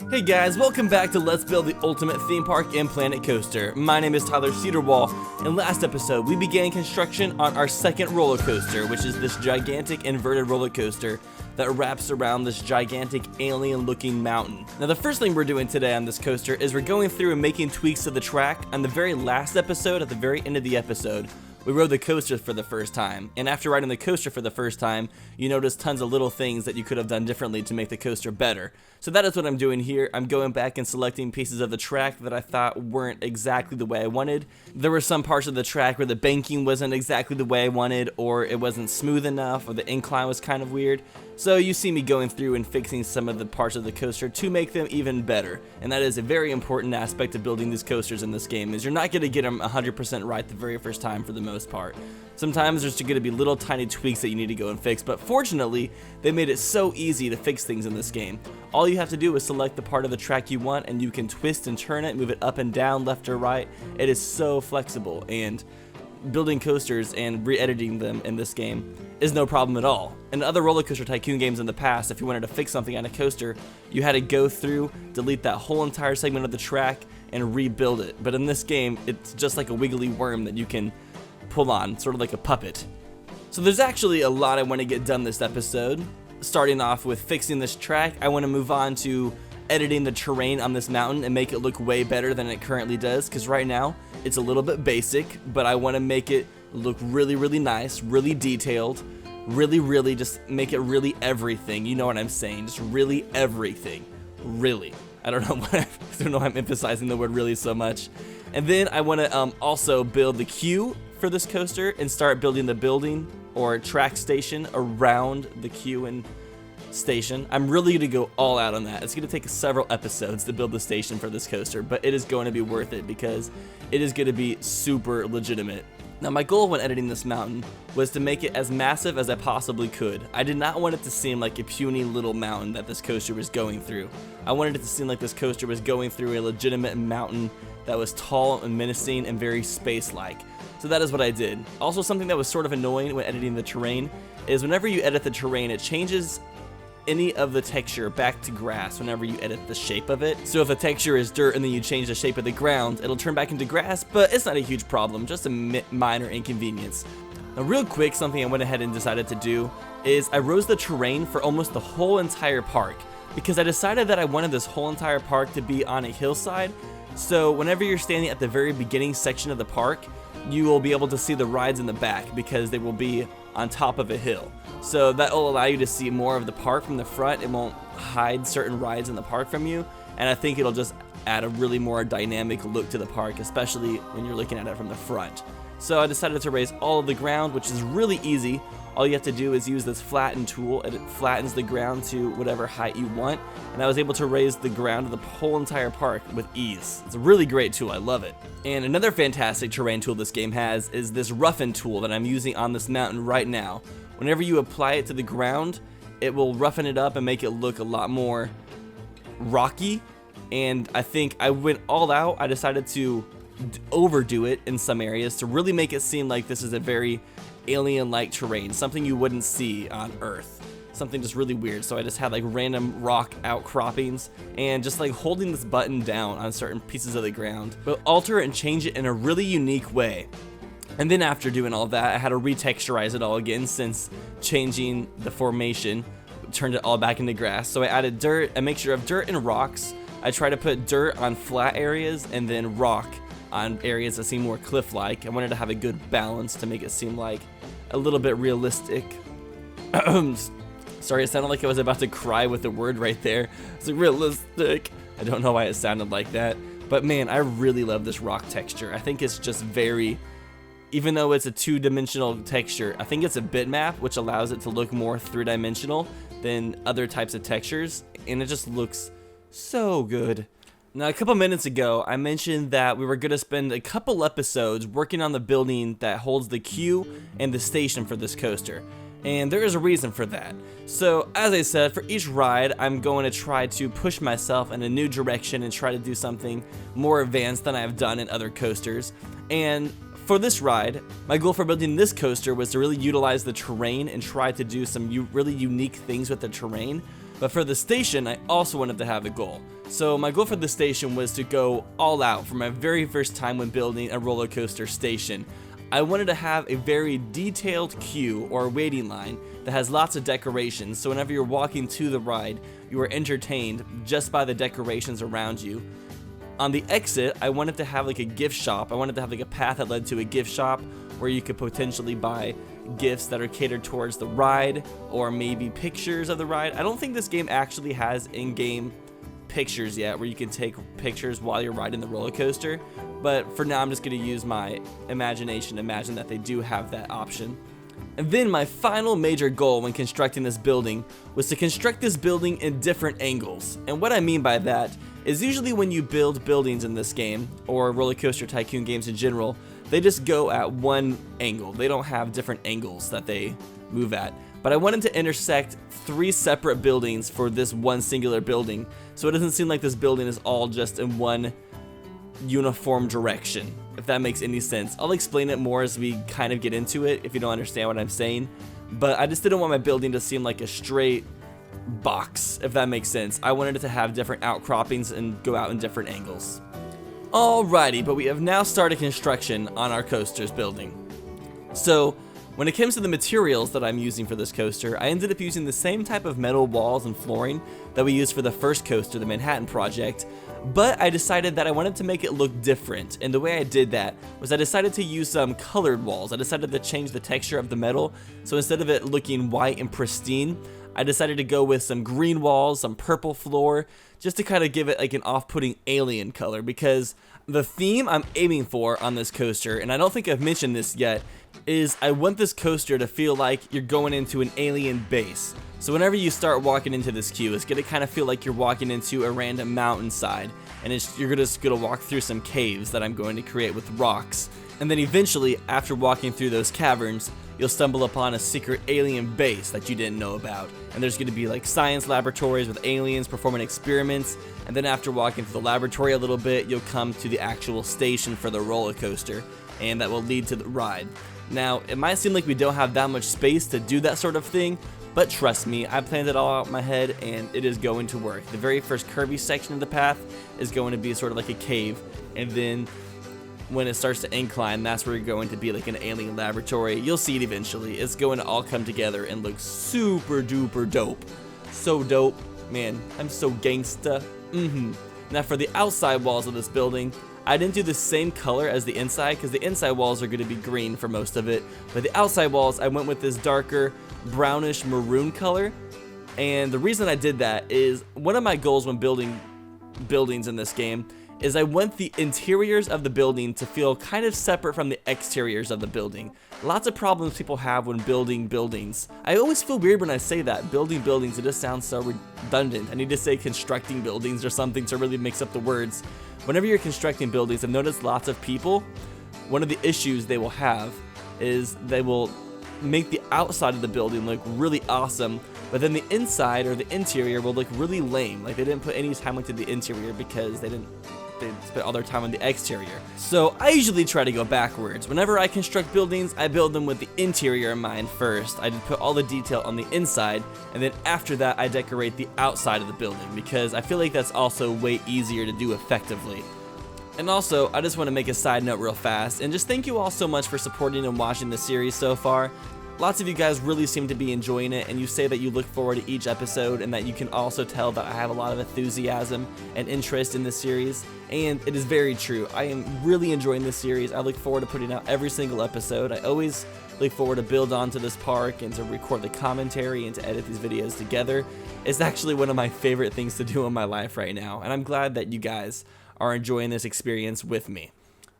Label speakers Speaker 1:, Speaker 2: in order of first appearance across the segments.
Speaker 1: Hey guys, welcome back to Let's Build the Ultimate Theme Park in Planet Coaster. My name is Tyler Cedarwall, and last episode we began construction on our second roller coaster, which is this gigantic inverted roller coaster that wraps around this gigantic alien-looking mountain. Now the first thing we're doing today on this coaster is we're going through and making tweaks to the track. On the very last episode, at the very end of the episode, we rode the coaster for the first time, and after riding the coaster for the first time, you notice tons of little things that you could have done differently to make the coaster better. So that is what I'm doing here. I'm going back and selecting pieces of the track that I thought weren't exactly the way I wanted. There were some parts of the track where the banking wasn't exactly the way I wanted, or it wasn't smooth enough, or the incline was kind of weird. So you see me going through and fixing some of the parts of the coaster to make them even better. And that is a very important aspect of building these coasters in this game, is you're not going to get them 100% right the very first time for the most part. Sometimes there's going to be little tiny tweaks that you need to go and fix, but fortunately, they made it so easy to fix things in this game. All you have to do is select the part of the track you want, and you can twist and turn it, move it up and down, left or right. It is so flexible, and building coasters and re-editing them in this game is no problem at all. In other Roller Coaster Tycoon games in the past, if you wanted to fix something on a coaster, you had to go through, delete that whole entire segment of the track, and rebuild it. But in this game, it's just like a wiggly worm that you can pull on, sort of like a puppet. So there's actually a lot I want to get done this episode. Starting off with fixing this track, I want to move on to editing the terrain on this mountain and make it look way better than it currently does, because right now it's a little bit basic, but I want to make it look really nice, really detailed, really just make it really everything. You know what I'm saying? Just really everything. Really. I don't know why I'm emphasizing the word really so much. And then I want to also build the queue for this coaster and start building the building or track station around the queue and station. I'm really going to go all out on that. It's going to take several episodes to build the station for this coaster, but it is going to be worth it because it is going to be super legitimate. Now my goal when editing this mountain was to make it as massive as I possibly could. I did not want it to seem like a puny little mountain that this coaster was going through. I wanted it to seem like this coaster was going through a legitimate mountain that was tall and menacing and very space-like. So that is what I did. Also, something that was sort of annoying when editing the terrain is whenever you edit the terrain, it changes any of the texture back to grass whenever you edit the shape of it. So if the texture is dirt and then you change the shape of the ground, it'll turn back into grass, but it's not a huge problem, just a minor inconvenience. Now real quick, something I went ahead and decided to do is I rose the terrain for almost the whole entire park, because I decided that I wanted this whole entire park to be on a hillside. So whenever you're standing at the very beginning section of the park, you will be able to see the rides in the back because they will be on top of a hill. So that will allow you to see more of the park from the front. It won't hide certain rides in the park from you, and I think it'll just add a really more dynamic look to the park, especially when you're looking at it from the front. So I decided to raise all of the ground, which is really easy. All you have to do is use this flatten tool, and it flattens the ground to whatever height you want, and I was able to raise the ground of the whole entire park with ease. It's a really great tool, I love it. And another fantastic terrain tool this game has is this roughen tool that I'm using on this mountain right now. Whenever you apply it to the ground, it will roughen it up and make it look a lot more rocky, and I think I went all out. I decided to overdo it in some areas to really make it seem like this is a very alien-like terrain, something you wouldn't see on Earth, something just really weird. So I just had like random rock outcroppings and just like holding this button down on certain pieces of the ground, but alter it and change it in a really unique way. And then after doing all that, I had to retexturize it all again, since changing the formation turned it all back into grass. So I added dirt, a mixture of dirt and rocks. I try to put dirt on flat areas and then rock on areas that seem more cliff-like. I wanted to have a good balance to make it seem like a little bit realistic. Sorry, it sounded like I was about to cry with the word right there. It's like realistic. I don't know why it sounded like that, but man, I really love this rock texture. I think it's just very, even though it's a two-dimensional texture, I think it's a bitmap, which allows it to look more three-dimensional than other types of textures, and it just looks so good. Now, a couple minutes ago, I mentioned that we were going to spend a couple episodes working on the building that holds the queue and the station for this coaster, and there is a reason for that. So, as I said, for each ride, I'm going to try to push myself in a new direction and try to do something more advanced than I've done in other coasters. And for this ride, my goal for building this coaster was to really utilize the terrain and try to do some really unique things with the terrain. But for the station, I also wanted to have a goal. So my goal for the station was to go all out for my very first time when building a roller coaster station. I wanted to have a very detailed queue or waiting line that has lots of decorations, so whenever you're walking to the ride, you are entertained just by the decorations around you. On the exit, I wanted to have like a gift shop. I wanted to have like a path that led to a gift shop where you could potentially buy gifts that are catered towards the ride, or maybe pictures of the ride. I don't think this game actually has in-game pictures yet where you can take pictures while you're riding the roller coaster, but for now I'm just going to use my imagination to imagine that they do have that option. And then my final major goal when constructing this building was to construct this building in different angles. And what I mean by that is usually when you build buildings in this game, or roller coaster tycoon games in general, they just go at one angle. They don't have different angles that they move at. But I wanted to intersect 3 separate buildings for this one singular building, so it doesn't seem like this building is all just in one uniform direction, if that makes any sense. I'll explain it more as we kind of get into it if you don't understand what I'm saying, but I just didn't want my building to seem like a straight box, if that makes sense. I wanted it to have different outcroppings and go out in different angles. Alrighty, but we have now started construction on our coaster's building. So when it comes to the materials that I'm using for this coaster, I ended up using the same type of metal walls and flooring that we used for the first coaster, the Manhattan Project, but I decided that I wanted to make it look different, and the way I did that was I decided to use some colored walls. I decided to change the texture of the metal, so instead of it looking white and pristine, I decided to go with some green walls, some purple floor, just to kind of give it like an off-putting alien color, because the theme I'm aiming for on this coaster, and I don't think I've mentioned this yet, is I want this coaster to feel like you're going into an alien base. So whenever you start walking into this queue, it's going to kind of feel like you're walking into a random mountainside, and you're just going to walk through some caves that I'm going to create with rocks. And then eventually, after walking through those caverns, you'll stumble upon a secret alien base that you didn't know about. And there's going to be like science laboratories with aliens performing experiments, and then after walking through the laboratory a little bit, you'll come to the actual station for the roller coaster, and that will lead to the ride. Now, it might seem like we don't have that much space to do that sort of thing, but trust me, I planned it all out in my head, and it is going to work. The very first curvy section of the path is going to be sort of like a cave, and then when it starts to incline, that's where you're going to be like an alien laboratory. You'll see it eventually. It's going to all come together and look super duper dope. So dope. Man, I'm so gangsta. Now for the outside walls of this building, I didn't do the same color as the inside because the inside walls are going to be green for most of it. But the outside walls, I went with this darker brownish maroon color. And the reason I did that is one of my goals when building buildings in this game is I want the interiors of the building to feel kind of separate from the exteriors of the building. Lots of problems people have when building buildings. I always feel weird when I say that, building buildings, it just sounds so redundant. I need to say constructing buildings or something to really mix up the words. Whenever you're constructing buildings, I've noticed lots of people, one of the issues they will have is they will make the outside of the building look really awesome, but then the inside or the interior will look really lame. Like they didn't put any time into the interior because they spent all their time on the exterior. So I usually try to go backwards. Whenever I construct buildings, I build them with the interior in mind first. I put all the detail on the inside, and then after that I decorate the outside of the building because I feel like that's also way easier to do effectively. And also, I just want to make a side note real fast, and just thank you all so much for supporting and watching the series so far. Lots of you guys really seem to be enjoying it, and you say that you look forward to each episode, and that you can also tell that I have a lot of enthusiasm and interest in this series, and it is very true. I am really enjoying this series. I look forward to putting out every single episode. I always look forward to build onto this park and to record the commentary and to edit these videos together. It's actually one of my favorite things to do in my life right now, and I'm glad that you guys are enjoying this experience with me.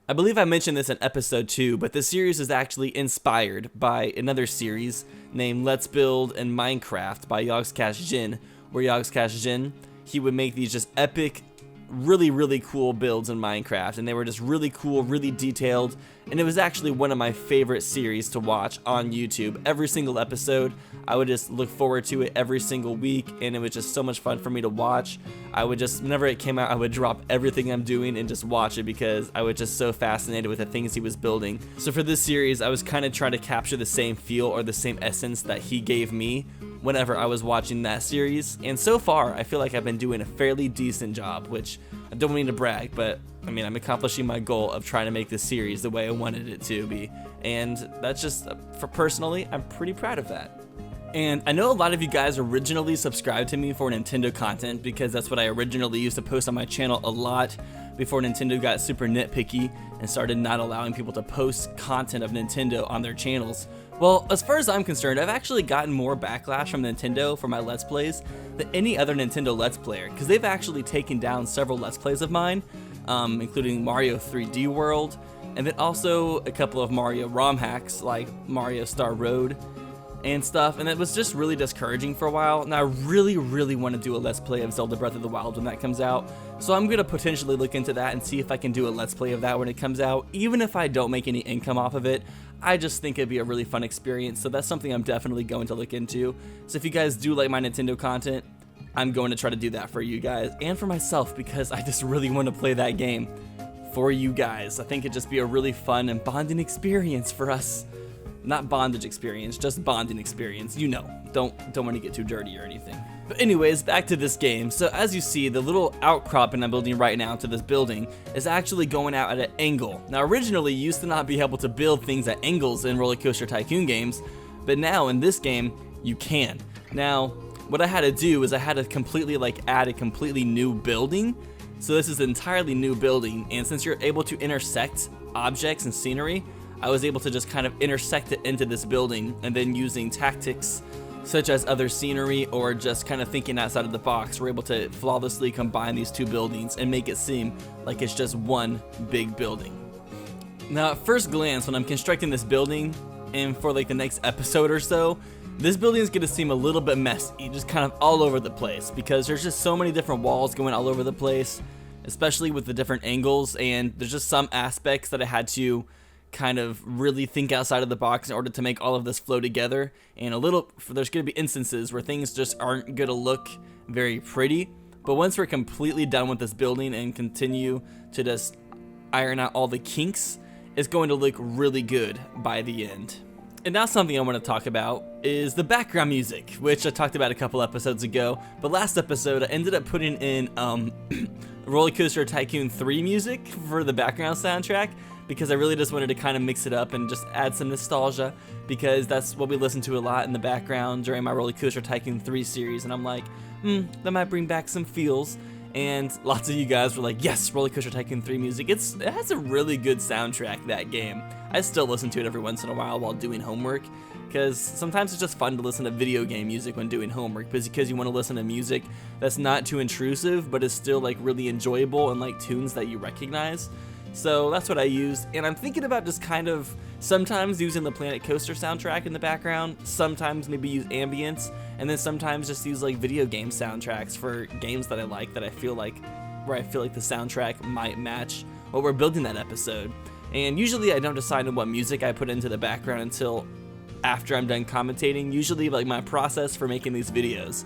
Speaker 1: I believe I mentioned this in episode 2, but this series is actually inspired by another series named Let's Build in Minecraft by Yogscast where Yogscast he would make these just epic, really cool builds in Minecraft, and they were just really cool, really detailed, and it was actually one of my favorite series to watch on YouTube. Every single episode, I would just look forward to it every single week, and it was just so much fun for me to watch. I would just, whenever it came out, I would drop everything I'm doing and just watch it because I was just so fascinated with the things he was building. So for this series, I was kind of trying to capture the same feel or the same essence that he gave me whenever I was watching that series, and so far I feel like I've been doing a fairly decent job, which I don't mean to brag, but I mean I'm accomplishing my goal of trying to make this series the way I wanted it to be, and that's just, for personally, I'm pretty proud of that. And I know a lot of you guys originally subscribed to me for Nintendo content because that's what I originally used to post on my channel a lot before Nintendo got super nitpicky and started not allowing people to post content of Nintendo on their channels. Well, as far as I'm concerned, I've actually gotten more backlash from Nintendo for my Let's Plays than any other Nintendo Let's Player, because they've actually taken down several Let's Plays of mine, including Mario 3D World, and then also a couple of Mario ROM hacks like Mario Star Road and stuff, and it was just really discouraging for a while. And I really want to do a Let's Play of Zelda Breath of the Wild when that comes out, so I'm gonna potentially look into that and see if I can do a Let's Play of that when it comes out, even if I don't make any income off of it. I just think it'd be a really fun experience, so that's something I'm definitely going to look into. So if you guys do like my Nintendo content, I'm going to try to do that for you guys and for myself, because I just really want to play that game for you guys. I think it'd just be a really fun and bonding experience for us. Not bondage experience, just bonding experience. You know, don't want to get too dirty or anything. But anyways, back to this game. So as you see, the little outcropping I'm building right now to this building is actually going out at an angle. Now originally you used to not be able to build things at angles in Roller Coaster Tycoon games, but now in this game you can. Now what I had to do is I had to completely add a completely new building. So this is an entirely new building, and since you're able to intersect objects and scenery, I was able to just kind of intersect it into this building, and then using tactics such as other scenery or just kind of thinking outside of the box, we're able to flawlessly combine these two buildings and make it seem like it's just one big building. Now at first glance, when I'm constructing this building, and for like the next episode or so, this building is going to seem a little bit messy, just kind of all over the place, because there's just so many different walls going all over the place, especially with the different angles, and there's just some aspects that I had to kind of really think outside of the box in order to make all of this flow together. And there's going to be instances where things just aren't going to look very pretty, but once we're completely done with this building and continue to just iron out all the kinks, it's going to look really good by the end. And now something I want to talk about is the background music, which I talked about a couple episodes ago, but last episode I ended up putting in Roller Coaster Tycoon 3 music for the background soundtrack, because I really just wanted to kind of mix it up and just add some nostalgia, because that's what we listen to a lot in the background during my Roller Coaster Tycoon 3 series, and I'm like, that might bring back some feels. And lots of you guys were like, yes, Roller Coaster Tycoon 3 music. It has a really good soundtrack, that game. I still listen to it every once in a while doing homework, because sometimes it's just fun to listen to video game music when doing homework, because you want to listen to music that's not too intrusive, but is still like really enjoyable and like tunes that you recognize. So that's what I used, and I'm thinking about just kind of sometimes using the Planet Coaster soundtrack in the background, sometimes maybe use ambience, and then sometimes just use like video game soundtracks for games that I like, that I feel like the soundtrack might match what we're building that episode. And usually I don't decide on what music I put into the background until after I'm done commentating. Usually like my process for making these videos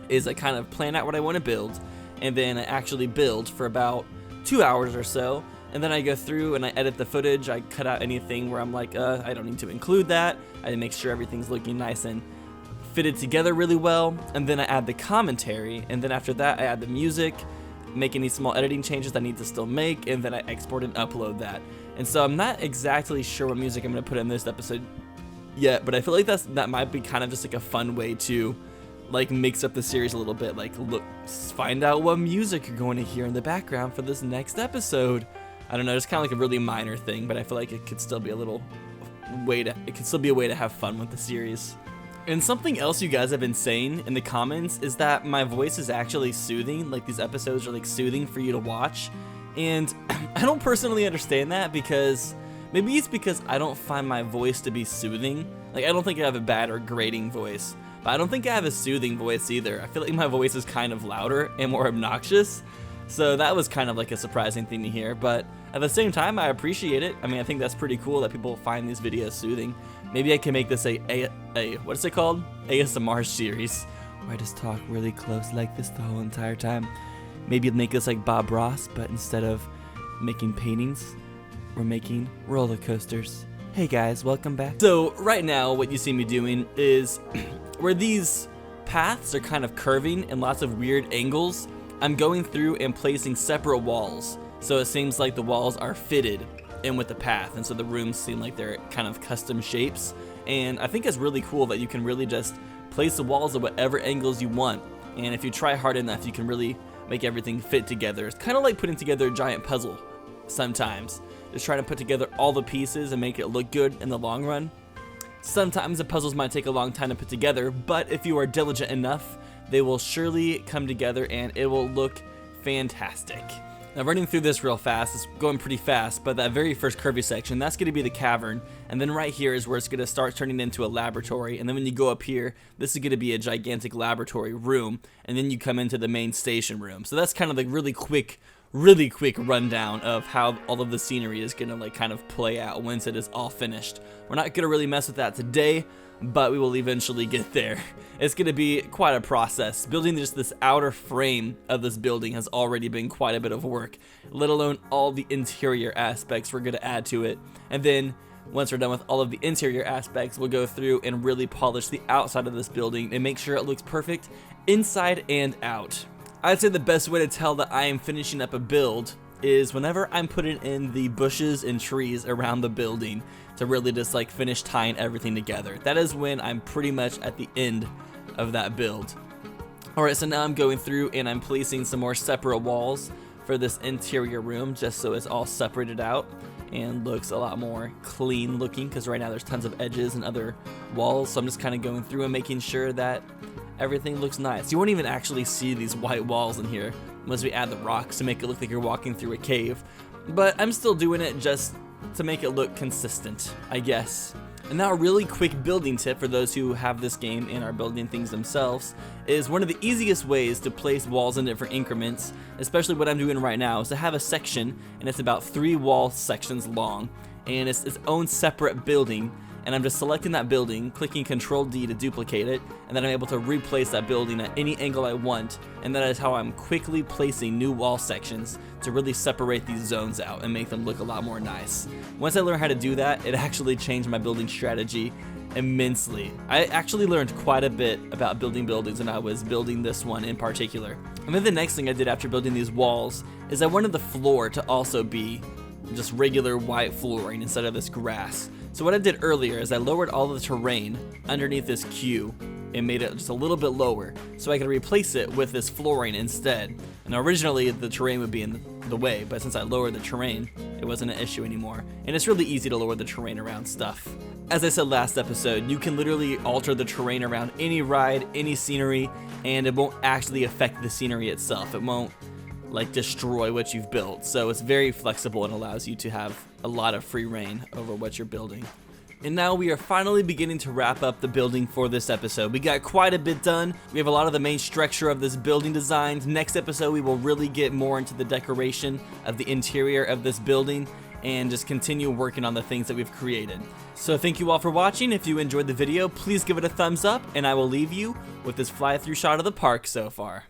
Speaker 1: is I kind of plan out what I want to build, and then I actually build for about 2 hours or so, and then I go through and I edit the footage. I cut out anything where I'm like, I don't need to include that. I make sure everything's looking nice and fitted together really well, and then I add the commentary, and then after that I add the music, make any small editing changes I need to still make, and then I export and upload that. And so I'm not exactly sure what music I'm going to put in this episode yet, but I feel like that might be kind of just like a fun way to like mix up the series a little bit, like find out what music you're going to hear in the background for this next episode. I don't know, it's kind of like a really minor thing, but I feel like it could still be a way to have fun with the series. And something else you guys have been saying in the comments is that my voice is actually soothing, like these episodes are like soothing for you to watch. And I don't personally understand that, because maybe it's because I don't find my voice to be soothing. Like I don't think I have a bad or grating voice, but I don't think I have a soothing voice either. I feel like my voice is kind of louder and more obnoxious. So that was kind of like a surprising thing to hear, but at the same time, I appreciate it. I mean, I think that's pretty cool that people find these videos soothing. Maybe I can make this a what is it called? ASMR series, where I just talk really close like this the whole entire time. Maybe make this like Bob Ross, but instead of making paintings, we're making roller coasters. Hey guys, welcome back. So right now, what you see me doing is where these paths are kind of curving in lots of weird angles, I'm going through and placing separate walls. So it seems like the walls are fitted in with the path, and so the rooms seem like they're kind of custom shapes. And I think it's really cool that you can really just place the walls at whatever angles you want. And if you try hard enough, you can really make everything fit together. It's kind of like putting together a giant puzzle sometimes. Just trying to put together all the pieces and make it look good in the long run. Sometimes the puzzles might take a long time to put together, but if you are diligent enough, they will surely come together and it will look fantastic. Now, running through this real fast, it's going pretty fast, but that very first curvy section, that's going to be the cavern, and then right here is where it's going to start turning into a laboratory, and then when you go up here, this is going to be a gigantic laboratory room, and then you come into the main station room. So that's kind of the really quick rundown of how all of the scenery is going to like kind of play out once it is all finished. We're not going to really mess with that today, but we will eventually get there. It's going to be quite a process. Building just this outer frame of this building has already been quite a bit of work, let alone all the interior aspects we're going to add to it. And then once we're done with all of the interior aspects, we'll go through and really polish the outside of this building and make sure it looks perfect inside and out. I'd say the best way to tell that I am finishing up a build is whenever I'm putting in the bushes and trees around the building to really just like finish tying everything together. That is when I'm pretty much at the end of that build. Alright, so now I'm going through and I'm placing some more separate walls for this interior room just so it's all separated out and looks a lot more clean looking, because right now there's tons of edges and other walls. So I'm just kind of going through and making sure that everything looks nice. You won't even actually see these white walls in here once we add the rocks to make it look like you're walking through a cave. But I'm still doing it just to make it look consistent, I guess. And now a really quick building tip for those who have this game and are building things themselves is one of the easiest ways to place walls in different increments, especially what I'm doing right now, is to have a section, and it's about 3 wall sections long, and it's its own separate building. And I'm just selecting that building, clicking Control D to duplicate it, and then I'm able to replace that building at any angle I want, and that is how I'm quickly placing new wall sections to really separate these zones out and make them look a lot more nice. Once I learned how to do that, it actually changed my building strategy immensely. I actually learned quite a bit about building buildings when I was building this one in particular. And then the next thing I did after building these walls is I wanted the floor to also be just regular white flooring instead of this grass. So what I did earlier is I lowered all of the terrain underneath this queue and made it just a little bit lower so I could replace it with this flooring instead. And originally the terrain would be in the way, but since I lowered the terrain, it wasn't an issue anymore. And it's really easy to lower the terrain around stuff. As I said last episode, you can literally alter the terrain around any ride, any scenery, and it won't actually affect the scenery itself. It won't like destroy what you've built. So it's very flexible and allows you to have a lot of free reign over what you're building. And now we are finally beginning to wrap up the building for this episode. We got quite a bit done. We have a lot of the main structure of this building designed. Next episode, we will really get more into the decoration of the interior of this building and just continue working on the things that we've created. So thank you all for watching. If you enjoyed the video, please give it a thumbs up, and I will leave you with this fly-through shot of the park so far.